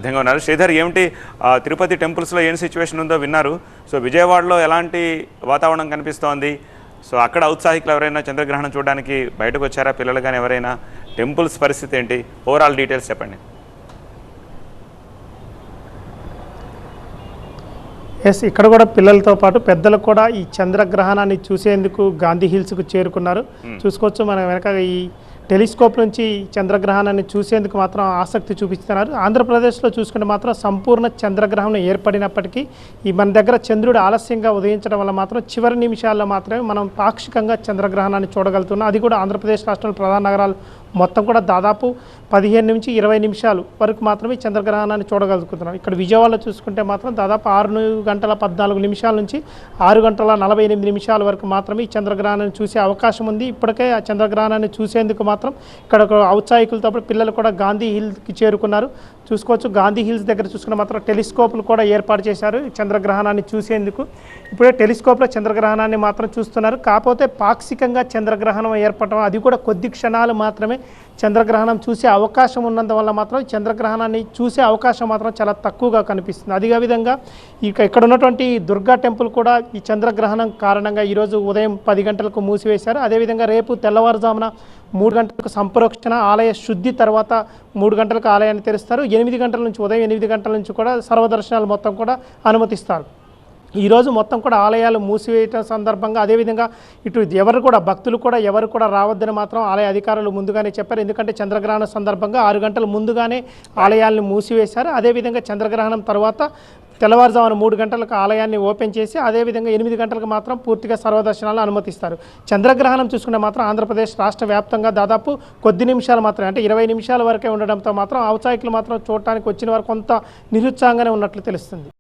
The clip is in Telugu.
విధంగా ఉన్నారు. శ్రీధర్, ఏమిటి తిరుపతి టెంపుల్స్లో ఏం సిచ్యువేషన్ ఉందో విన్నారు. సో విజయవాడలో ఎలాంటి వాతావరణం కనిపిస్తోంది? సో అక్కడ ఔత్సాహికులు ఎవరైనా చంద్రగ్రహణం చూడడానికి బయటకు వచ్చారా? పిల్లలు కానీ ఎవరైనా? టెంపుల్స్ పరిస్థితి ఏంటి? ఓవరాల్ డీటెయిల్స్ చెప్పండి. ఎస్, ఇక్కడ కూడా పిల్లలతో పాటు పెద్దలు కూడా ఈ చంద్రగ్రహణాన్ని చూసేందుకు గాంధీ హిల్స్కు చేరుకున్నారు. చూసుకోవచ్చు, మనం వెనక ఈ టెలిస్కోప్ నుంచి చంద్రగ్రహణాన్ని చూసేందుకు మాత్రం ఆసక్తి చూపిస్తున్నారు. ఆంధ్రప్రదేశ్లో చూసుకుంటే మాత్రం సంపూర్ణ చంద్రగ్రహణం ఏర్పడినప్పటికీ ఈ మన దగ్గర చంద్రుడు ఆలస్యంగా ఉదయించడం వల్ల మాత్రం చివరి నిమిషాల్లో మాత్రమే మనం పాక్షికంగా చంద్రగ్రహణాన్ని చూడగలుగుతున్నాం. అది కూడా ఆంధ్రప్రదేశ్ రాష్ట్రంలో ప్రధాన నగరాలు మొత్తం కూడా దాదాపు 15 నుంచి 20 నిమిషాలు వరకు మాత్రమే చంద్రగ్రహణాన్ని చూడగలుగుతున్నాం. ఇక్కడ విజయవాడలో చూసుకుంటే మాత్రం దాదాపు 6 గంటల 14 నిమిషాల నుంచి 6 గంటల 48 నిమిషాల వరకు మాత్రమే ఈ చంద్రగ్రహణాన్ని చూసే అవకాశం ఉంది. ఇప్పటికే ఆ చంద్రగ్రహణాన్ని చూసేందుకు మాత్రం ఇక్కడ ఔత్సాహికులతో పాటు పిల్లలు కూడా గాంధీ హిల్స్కి చేరుకున్నారు. చూసుకోవచ్చు, గాంధీ హిల్స్ దగ్గర చూసుకున్న మాత్రం టెలిస్కోప్లు కూడా ఏర్పాటు చేశారు చంద్రగ్రహణాన్ని చూసేందుకు. ఇప్పుడే టెలిస్కోప్లో చంద్రగ్రహణాన్ని మాత్రం చూస్తున్నారు. కాకపోతే పాక్షికంగా చంద్రగ్రహణం ఏర్పడటం, అది కూడా కొద్ది క్షణాలు మాత్రమే చంద్రగ్రహణం చూసే అవకాశం ఉన్నందువల్ల మాత్రం చంద్రగ్రహణాన్ని చూసే అవకాశం మాత్రం చాలా తక్కువగా కనిపిస్తుంది. అదే విధంగా ఇక్కడ ఉన్నటువంటి దుర్గా టెంపుల్ కూడా ఈ చంద్రగ్రహణం కారణంగా ఈరోజు ఉదయం 10 గంటలకు మూసివేశారు. అదేవిధంగా రేపు తెల్లవారుజామున 3 గంటలకు సంప్రోక్షణ ఆలయ శుద్ధి తర్వాత 3 గంటలకు ఆలయాన్ని తెరుస్తారు. 8 గంటల నుంచి ఉదయం 8 గంటల నుంచి కూడా సర్వదర్శనాలు మొత్తం కూడా అనుమతిస్తారు. ఈరోజు మొత్తం కూడా ఆలయాలు మూసివేయటం సందర్భంగా అదేవిధంగా ఇటు భక్తులు కూడా ఎవరు కూడా రావద్దని మాత్రం ఆలయ అధికారులు ముందుగానే చెప్పారు. ఎందుకంటే చంద్రగ్రహణం సందర్భంగా 6 గంటల ముందుగానే ఆలయాలను మూసివేశారు. అదేవిధంగా చంద్రగ్రహణం తర్వాత తెల్లవారుజామున 3 గంటలకు ఆలయాన్ని ఓపెన్ చేసి అదేవిధంగా 8 గంటలకు మాత్రం పూర్తిగా సర్వదర్శనాలు అనుమతిస్తారు. చంద్రగ్రహణం చూసుకుంటే మాత్రం ఆంధ్రప్రదేశ్ రాష్ట్ర వ్యాప్తంగా దాదాపు కొద్ది నిమిషాలు మాత్రమే, అంటే 20 నిమిషాల వరకే ఉండడంతో మాత్రం ఔత్సాహికులు మాత్రం చూడటానికి వచ్చిన వారు కొంత నిరుత్సాహంగానే ఉన్నట్లు తెలుస్తుంది.